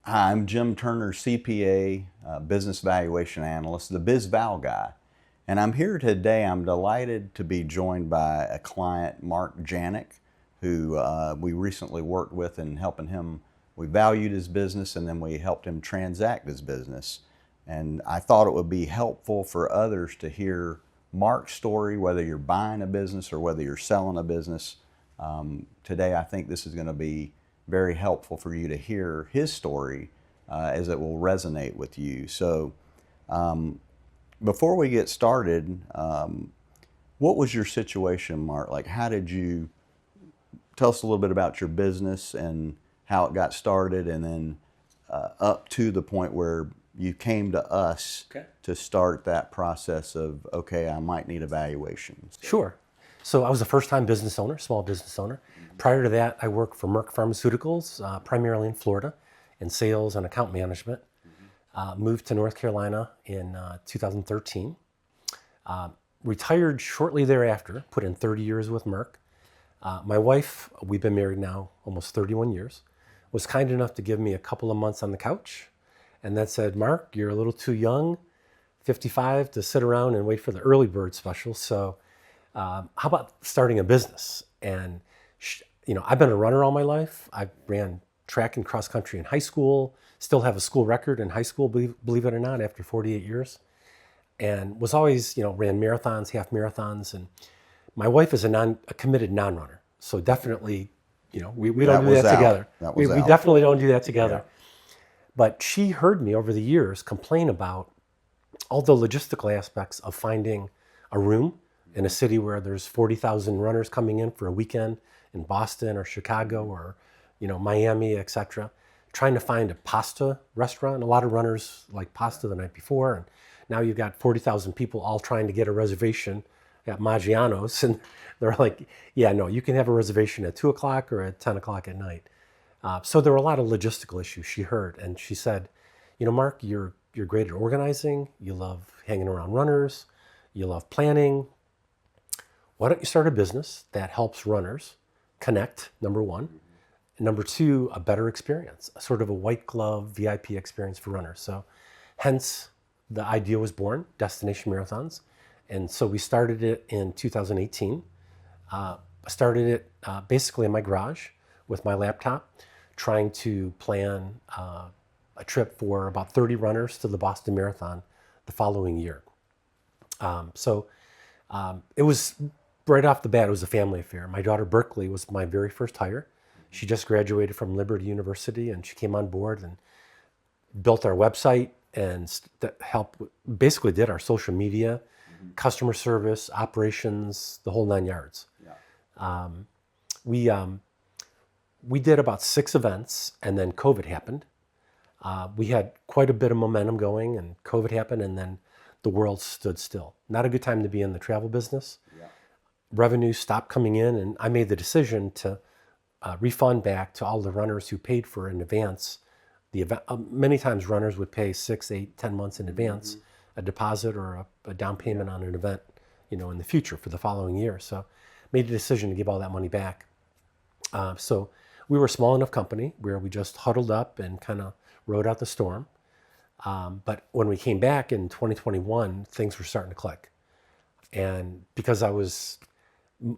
Hi, I'm Jim Turner, CPA, Business Valuation Analyst, the BizVal guy. And I'm here today, I'm delighted to be joined by a client, Mark Janik, who we recently worked with in helping him. We valued his business and then we helped him transact his business. And I thought it would be helpful for others to hear Mark's story, whether you're buying a business or whether you're selling a business. Today, I think this is going to be very helpful for you to hear his story as it will resonate with you. So before we get started, what was your situation, Mark? Like, how did you, tell us a little bit about your business and how it got started, and then up to the point where you came to us to start that process of, okay, I might need a valuation. Sure. So I was a first-time business owner, small business owner. Prior to that, I worked for Merck Pharmaceuticals, primarily in Florida, in sales and account management. Moved to North Carolina in 2013. Retired shortly thereafter, put in 30 years with Merck. My wife, we've been married now almost 31 years, was kind enough to give me a couple of months on the couch, and then said, Mark, you're a little too young, 55, to sit around and wait for the early bird special. So how about starting a business? And I've been a runner all my life. I ran track and cross country in high school, still have a school record in high school, believe it or not, after 48 years. And was always, ran marathons, half marathons. And my wife is a committed non-runner. So definitely, we don't do that together. We definitely don't do that together. Yeah. But she heard me over the years complain about all the logistical aspects of finding a room in a city where there's 40,000 runners coming in for a weekend in Boston or Chicago or, Miami, etc. Trying to find a pasta restaurant. A lot of runners like pasta the night before, and now you've got 40,000 people all trying to get a reservation at Maggiano's, and they're like, yeah, no, you can have a reservation at 2 o'clock or at 10 o'clock at night. So there were a lot of logistical issues she heard, and she said, Mark, you're great at organizing, you love hanging around runners, you love planning. Why don't you start a business that helps runners connect, number one. Number two, a better experience, a sort of a white glove VIP experience for runners. So hence the idea was born, Destination Marathons. And so we started it in 2018. Started it basically in my garage with my laptop, trying to plan a trip for about 30 runners to the Boston Marathon the following year. It was right off the bat, it was a family affair. My daughter Berkeley was my very first hire. She just graduated from Liberty University, and she came on board and built our website and basically did our social media, customer service, operations, the whole 9 yards. Yeah. We did about 6 events, and then COVID happened. We had quite a bit of momentum going, and COVID happened, and then the world stood still. Not a good time to be in the travel business. Yeah. Revenue stopped coming in, and I made the decision to refund back to all the runners who paid for in advance. The event, many times runners would pay 6, 8, 10 months in advance, a deposit or a down payment on an event, in the future for the following year. So made a decision to give all that money back. So we were a small enough company where we just huddled up and kind of rode out the storm. But when we came back in 2021, things were starting to click. And because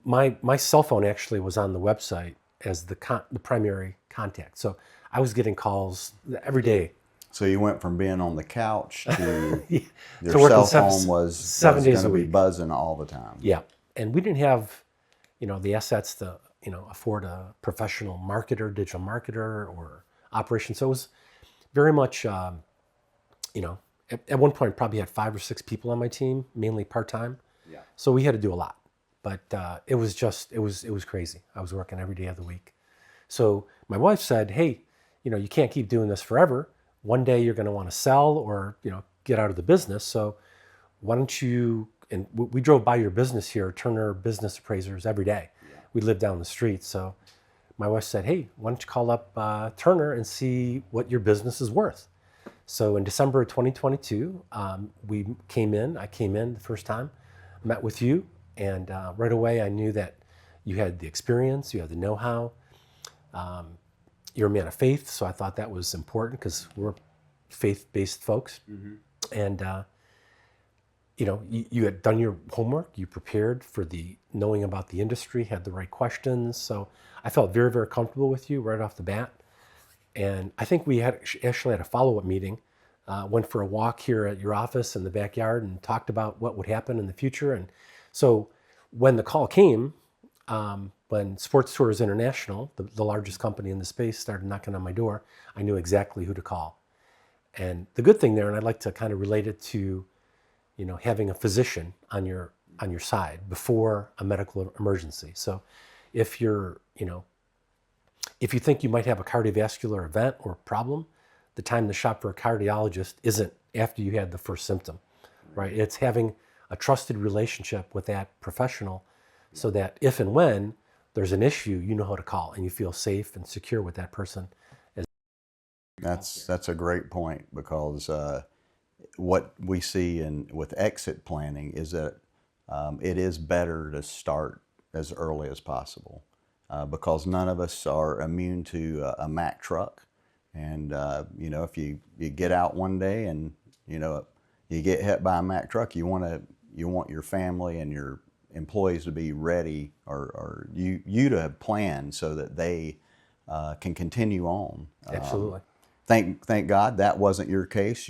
my cell phone actually was on the website as the primary contact. So I was getting calls every day. So you went from being on the couch to your cell phone was going to be buzzing all the time. Yeah. And we didn't have, the assets to, afford a professional marketer, digital marketer, or operation. So it was very much, at one point probably had 5 or 6 people on my team, mainly part-time. Yeah. So we had to do a lot. But it was crazy. I was working every day of the week. So my wife said, hey, you can't keep doing this forever. One day you're going to want to sell or, get out of the business. So why don't you, and we drove by your business here, Turner Business Appraisers, every day. Yeah. We lived down the street. So my wife said, hey, why don't you call up Turner and see what your business is worth? So in December of 2022, I came in the first time, met with you. And right away, I knew that you had the experience, you had the know-how. You're a man of faith, so I thought that was important because we're faith-based folks. And you had done your homework, you prepared for the knowing about the industry, had the right questions. So I felt very, very comfortable with you right off the bat. And I think we actually had a follow-up meeting, went for a walk here at your office in the backyard and talked about what would happen in the future. And so when the call came, when Sports Tours International, the largest company in the space, started knocking on my door, I knew exactly who to call. And the good thing there, and I'd like to kind of relate it to, having a physician on your side before a medical emergency. So if if you think you might have a cardiovascular event or problem, the time to shop for a cardiologist isn't after you had the first symptom, right? It's having a trusted relationship with that professional so that if and when there's an issue, you know how to call and you feel safe and secure with that person. That's a great point, because what we see with exit planning is that it is better to start as early as possible, because none of us are immune to a Mack truck. And if you get out one day and you get hit by a Mack truck, you want your family and your employees to be ready, or you to have planned so that they can continue on. Absolutely. Thank God that wasn't your case.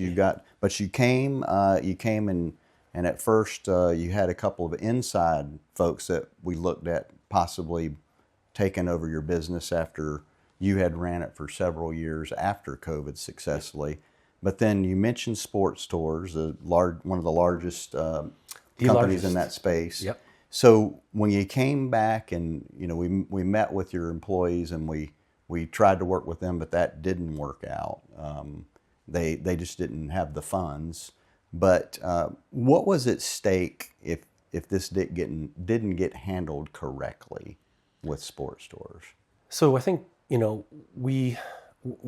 But you came and at first you had a couple of inside folks that we looked at possibly taking over your business after you had ran it for several years after COVID successfully. But then you mentioned Sports Tours, one of the largest companies in that space. Yep. So when you came back and we met with your employees and we tried to work with them, but that didn't work out. They just didn't have the funds. But what was at stake if this didn't get handled correctly with Sports Tours? So I think we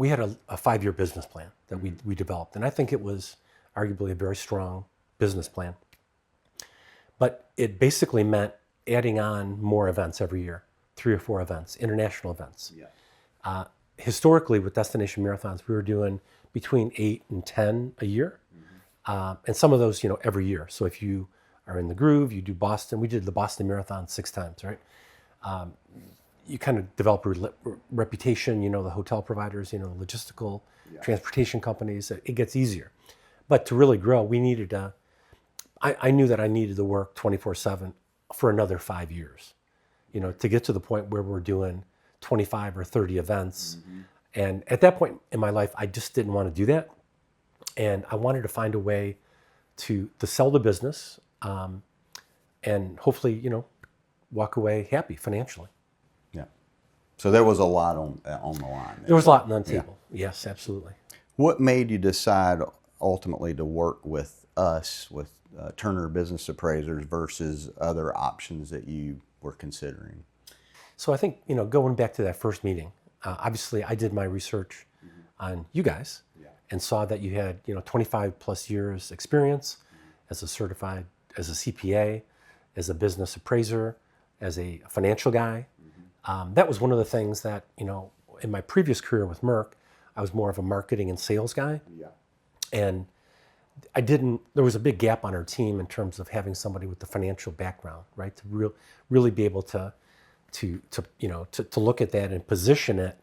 had a 5-year business plan that we developed, and I think it was arguably a very strong business plan. But it basically meant adding on more events every year, 3 or 4 events, international events. Yeah. Historically, with destination marathons, we were doing between 8 and 10 a year, and some of those, every year. So if you are in the groove, you do Boston. We did the Boston Marathon 6 times, right? You kind of develop a reputation, the hotel providers, logistical, transportation companies. It gets easier. But to really grow, we needed I knew that I needed to work 24/7 for another 5 years, to get to the point where we're doing 25 or 30 events. And at that point in my life, I just didn't want to do that. And I wanted to find a way to sell the business and hopefully, walk away happy financially. Yeah. So there was a lot on the line. There was a lot on the table. Yeah. Yes, absolutely. What made you decide ultimately to work with us, with Turner Business Appraisers, versus other options that you were considering? So I think, going back to that first meeting, obviously I did my research on you guys and saw that you had, 25 plus years experience as a CPA, as a business appraiser, as a financial guy. That was one of the things that, in my previous career with Merck, I was more of a marketing and sales guy. Yeah. And there was a big gap on our team in terms of having somebody with the financial background, right? To really be able to look at that and position it,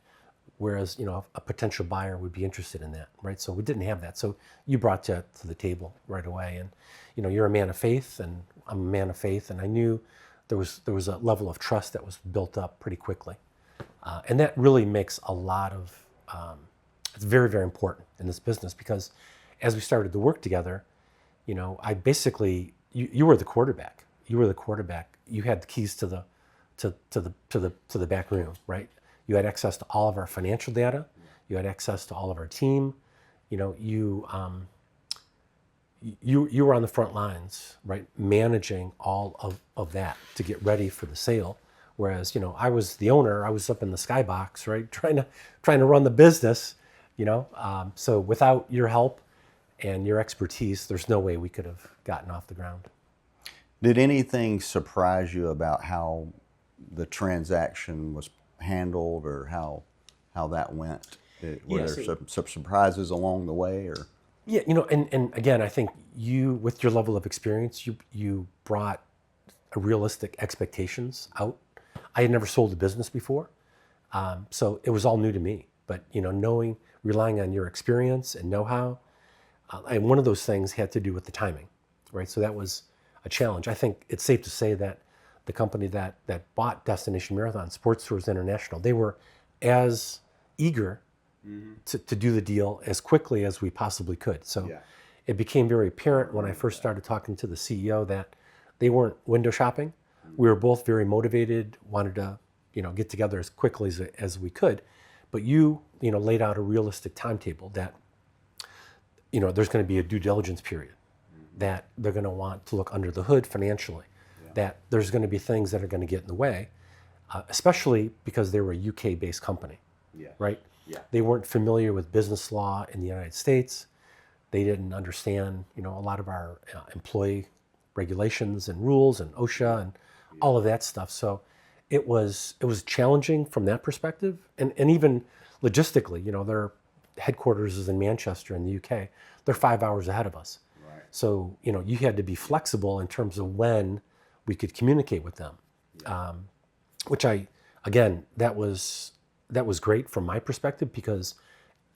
whereas, a potential buyer would be interested in that, right? So we didn't have that. So you brought that to the table right away. And, you're a man of faith and I'm a man of faith. And I knew there was a level of trust that was built up pretty quickly. And that really makes a lot of, it's very, very important in this business, because as we started to work together, I basically, you were the quarterback. You were the quarterback. You had the keys to the back room, right? You had access to all of our financial data. You had access to all of our team. You were on the front lines, right? Managing all of that to get ready for the sale. Whereas, I was the owner. I was up in the skybox, right? Trying to run the business, So without your help and your expertise, there's no way we could have gotten off the ground. Did anything surprise you about how the transaction was handled, or how how that went? Were Yeah, there so some surprises along the way, or? yeah, and again, I think you, with your level of experience, you brought a realistic expectations out. I had never sold a business before, so it was all new to me. But knowing, relying on your experience and know-how, and one of those things had to do with the timing, right? So that was a challenge. I think it's safe to say that the company that bought Destination Marathon, Sports Tours International, they were as eager to do the deal as quickly as we possibly could. So Yeah. it became very apparent when I first started talking to the CEO that they weren't window shopping. We were both very motivated, wanted to get together as quickly as we could. But you laid out a realistic timetable that there's going to be a due diligence period, that they're going to want to look under the hood financially, that there's going to be things that are going to get in the way, especially because they were a UK-based company, right? Yeah. They weren't familiar with business law in the United States. They didn't understand, a lot of our employee regulations and rules and OSHA and all of that stuff. So it was challenging from that perspective, and even logistically. Their headquarters is in Manchester in the UK. They're 5 hours ahead of us. Right. So you had to be flexible in terms of when we could communicate with them, which that was great from my perspective, because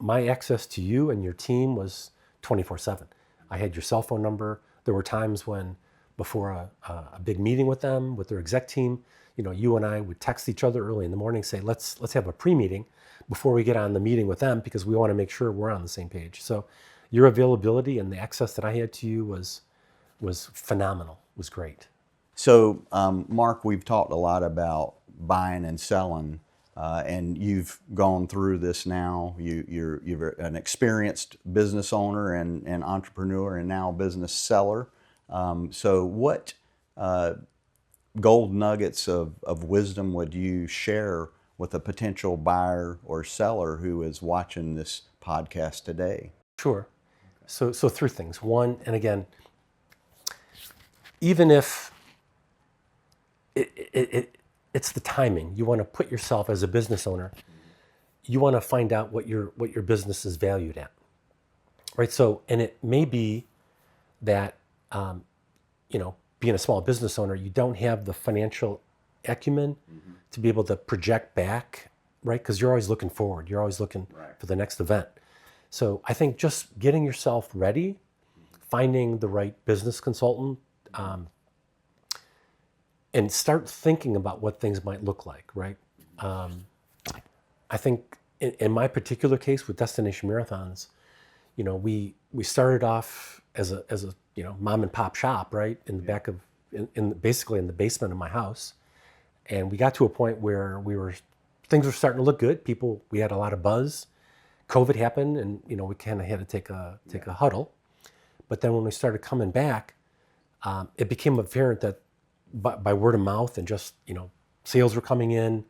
my access to you and your team was 24/7. I had your cell phone number. There were times when, before a big meeting with them, with their exec team, you and I would text each other early in the morning, say, let's have a pre-meeting before we get on the meeting with them, because we want to make sure we're on the same page. So your availability and the access that I had to you was phenomenal, was great. So, Mark, we've talked a lot about buying and selling, and you've gone through this now. You're an experienced business owner and entrepreneur, and now business seller. So what gold nuggets of wisdom would you share with a potential buyer or seller who is watching this podcast today? Sure. So three things. One, and again, even if it's the timing, you want to put yourself as a business owner, you want to find out what your business is valued at, right? So, and it may be that being a small business owner, you don't have the financial acumen to be able to project back, right? Because you're always looking forward. You're always looking for the next event. So I think just getting yourself ready, finding the right business consultant, and start thinking about what things might look like, right? I think in my particular case with Destination Marathons, we started off as a mom and pop shop, right, in the back of basically in the basement of my house, and we got to a point where things were starting to look good. We had a lot of buzz. COVID happened, and we kind of had to take a huddle. But then when we started coming back, it became apparent that by word of mouth and just sales were coming in,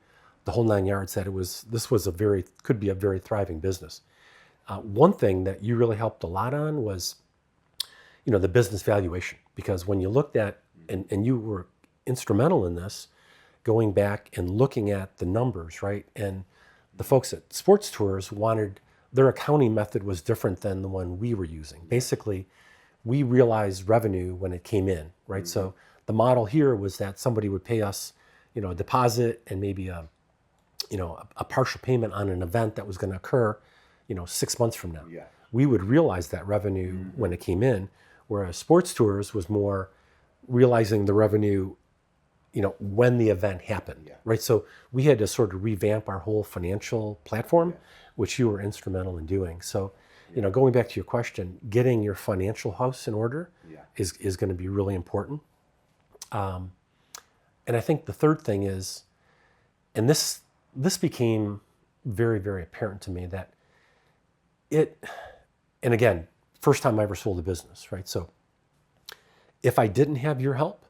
the whole 9 yards, that could be a very thriving business. One thing that you really helped a lot on was the business valuation, because when you looked at and you were instrumental in this, going back and looking at the numbers, right? And the folks at Sports Tours wanted, their accounting method was different than the one we were using. Basically, we realized revenue when it came in, right? So the model here was that somebody would pay us, a deposit and maybe a partial payment on an event that was going to occur, 6 months from now. Yeah. We would realize that revenue when it came in, whereas Sports Tours was more realizing the revenue, when the event happened, right? So we had to sort of revamp our whole financial platform, which you were instrumental in doing. So, going back to your question, getting your financial house in order is going to be really important. And I think the third thing is, and this became very, very apparent to me, that and again, first time I ever sold a business, right? So if I didn't have your help,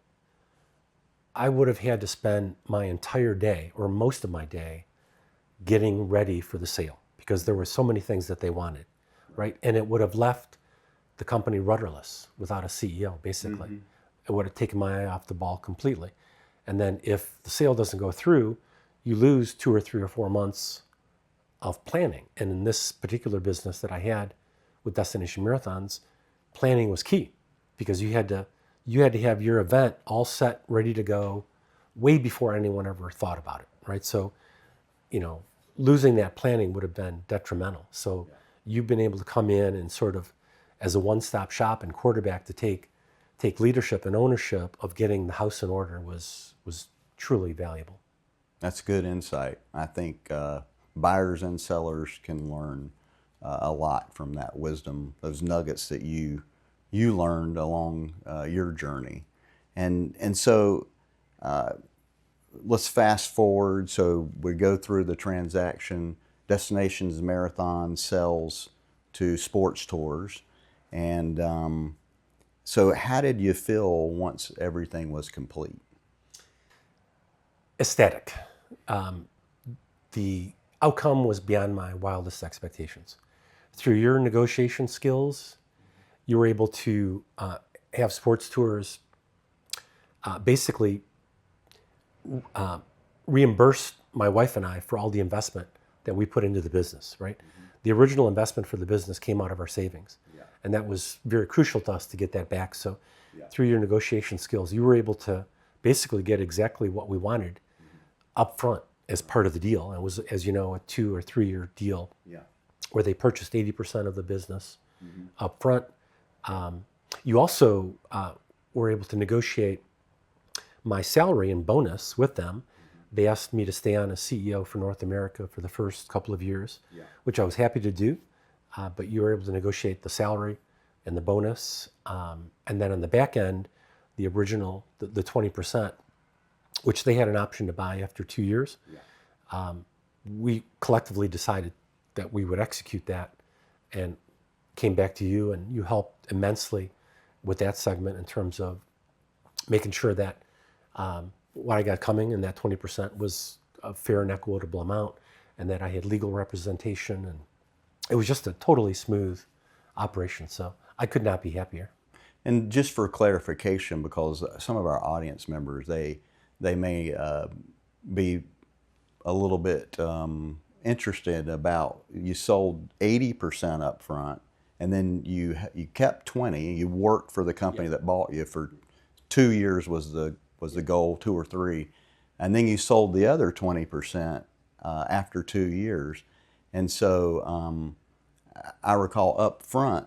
I would have had to spend my entire day or most of my day getting ready for the sale, because there were so many things that they wanted, right? And it would have left the company rudderless without a CEO, basically. It would have taken my eye off the ball completely. And then if the sale doesn't go through, you lose 2 or 3 or 4 months of planning. And in this particular business that I had with Destination Marathons, planning was key, because you had to have your event all set, ready to go, way before anyone ever thought about it, right? So, losing that planning would have been detrimental. So you've been able to come in and sort of, as a one-stop shop and quarterback, to take leadership and ownership of getting the house in order was truly valuable. That's good insight. I think buyers and sellers can learn a lot from that wisdom, those nuggets that you learned along your journey. And so let's fast forward. So we go through the transaction, destinations, marathon, sells to sports tours. And so how did you feel once everything was complete? Ecstatic. The outcome was beyond my wildest expectations. Through your negotiation skills, you were able to have sports tours basically reimburse my wife and I for all the investment that we put into the business, right? Mm-hmm. The original investment for the business came out of our savings. Yeah. And that was very crucial to us to get that back. So through your negotiation skills, you were able to basically get exactly what we wanted up front as part of the deal. And it was, as you know, a 2 or 3 year deal where they purchased 80% of the business up front. You also were able to negotiate my salary and bonus with them. They asked me to stay on as CEO for North America for the first couple of years, which I was happy to do. But you were able to negotiate the salary and the bonus. And then on the back end, the original, the 20%, which they had an option to buy after 2 years. We collectively decided that we would execute that, and came back to you, and you helped immensely with that segment in terms of making sure that what I got coming in that 20% was a fair and equitable amount, and that I had legal representation, and it was just a totally smooth operation. So I could not be happier. And just for clarification, because some of our audience members, they may be a little bit interested about, you sold 80% up front, and then you kept 20. You worked for the company that bought you for 2 years was the goal, 2 or 3, and then you sold the other 20% after 2 years. And so I recall up front,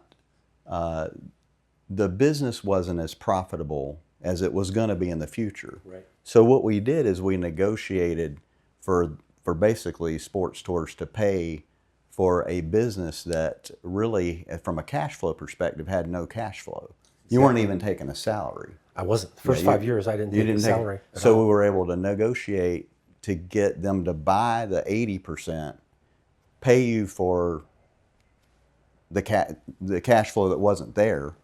the business wasn't as profitable as it was going to be in the future. Right. So what we did is we negotiated for basically sports tours to pay for a business that really, from a cash flow perspective, had no cash flow. You weren't even taking a salary. I wasn't. The first 5 years, I didn't take a salary. So we were able to negotiate to get them to buy the 80%, pay you for the cash flow that wasn't there.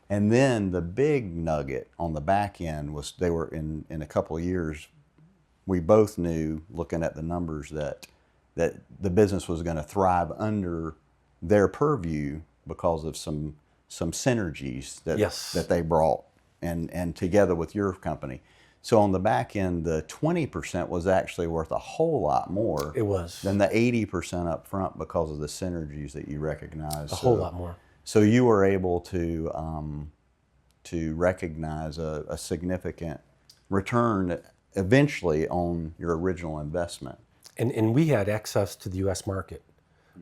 And then the big nugget on the back end was, they were in a couple of years, we both knew, looking at the numbers, that the business was going to thrive under their purview because of some synergies that they brought and together with your company. So on the back end, the 20% was actually worth a whole lot more. It was. Than the 80% up front, because of the synergies that you recognized. A whole lot more. So you were able to recognize a significant return eventually on your original investment. And we had access to the U.S. market,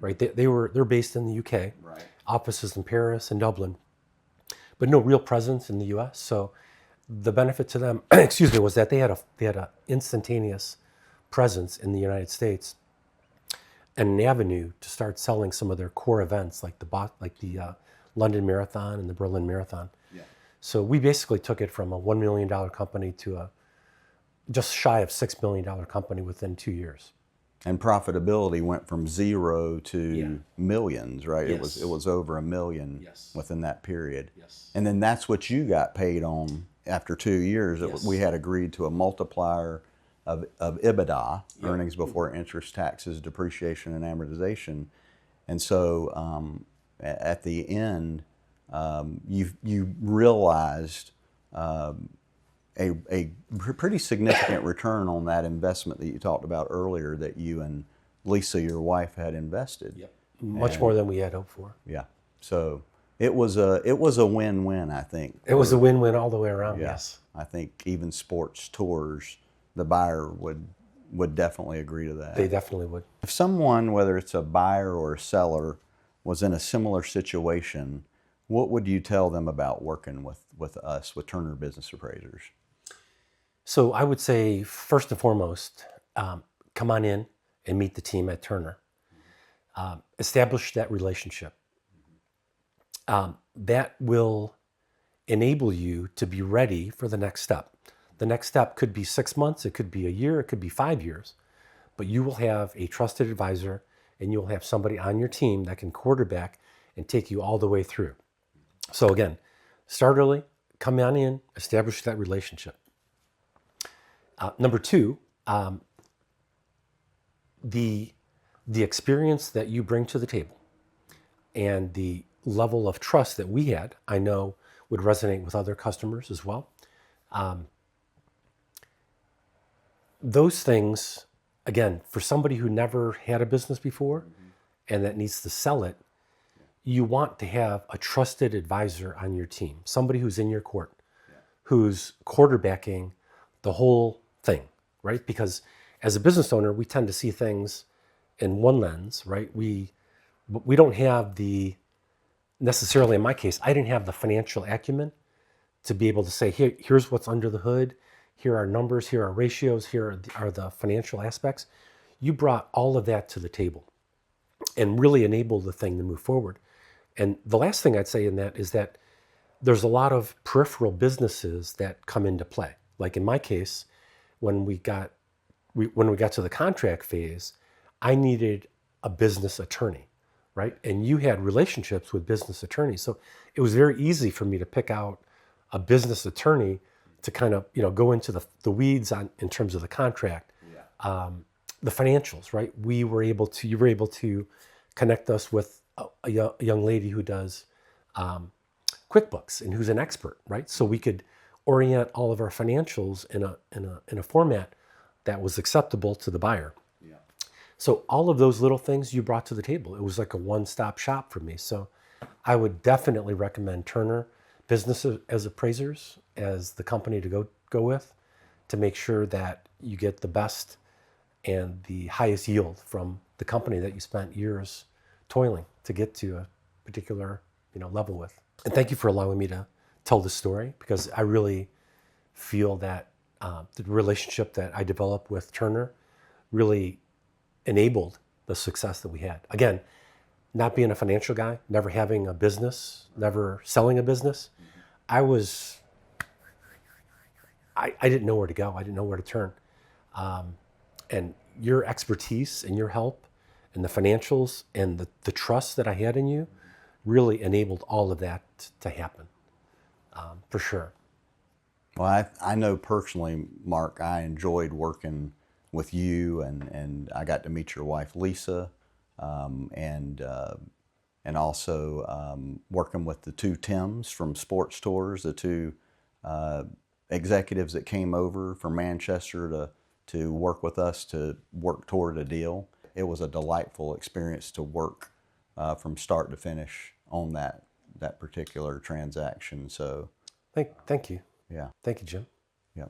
right? They're based in the UK, right. Offices in Paris and Dublin, but no real presence in the U.S. So the benefit to them, was that they had a instantaneous presence in the United States, and an avenue to start selling some of their core events, like the London Marathon and the Berlin Marathon. Yeah. So we basically took it from a $1 million company to a just shy of $6 million company within 2 years. And profitability went from 0 to millions, right? Yes. It was over $1 million within that period. Yes. And then that's what you got paid on after 2 years. Yes. We had agreed to a multiplier of EBITDA, earnings before interest, taxes, depreciation, and amortization. And so at the end, you realized a pretty significant return on that investment that you talked about earlier, that you and Lisa, your wife, had invested. Yep. Much more than we had hoped for. Yeah. So it was a win-win, I think. It was a win-win all the way around. Yeah. Yes. I think even Sports Tours, the buyer would definitely agree to that. They definitely would. If someone, whether it's a buyer or a seller, was in a similar situation, what would you tell them about working with us, with Turner Business Appraisers? So I would say, first and foremost, come on in and meet the team at Turner. Establish that relationship. That will enable you to be ready for the next step. The next step could be 6 months, it could be a year, it could be 5 years, but you will have a trusted advisor and you'll have somebody on your team that can quarterback and take you all the way through. So again, start early, come on in, establish that relationship. Number two, the experience that you bring to the table and the level of trust that we had, I know would resonate with other customers as well. Those things, again, for somebody who never had a business before and that needs to sell it, you want to have a trusted advisor on your team, somebody who's in your court, who's quarterbacking the whole thing, right? Because as a business owner, we tend to see things in one lens, right? We don't have the, necessarily in my case, I didn't have the financial acumen to be able to say, here's what's under the hood, here are numbers, here are ratios, here are the financial aspects. You brought all of that to the table and really enabled the thing to move forward. And the last thing I'd say in that is that there's a lot of peripheral businesses that come into play. Like in my case, when we got to the contract phase, I needed a business attorney, right? And you had relationships with business attorneys. So it was very easy for me to pick out a business attorney to kind of, go into the weeds in terms of the contract, the financials, right? You were able to connect us with a young lady who does QuickBooks and who's an expert, right? So we could orient all of our financials in a format that was acceptable to the buyer. Yeah. So all of those little things you brought to the table. It was like a one-stop shop for me. So I would definitely recommend Turner Business as Appraisers as the company to go with to make sure that you get the best and the highest yield from the company that you spent years toiling to get to a particular level with. And thank you for allowing me to tell this story, because I really feel that the relationship that I developed with Turner really enabled the success that we had. Again, not being a financial guy, never having a business, never selling a business, I didn't know where to go. I didn't know where to turn. And your expertise and your help and the financials and the trust that I had in you really enabled all of that to happen, for sure. Well, I know personally, Mark, I enjoyed working with you, and I got to meet your wife, Lisa, and also working with the two Tims from Sports Tours, the two executives that came over from Manchester to work with us to work toward a deal. It was a delightful experience to work from start to finish on that particular transaction. So, thank you. Yeah. Thank you, Jim. Yeah.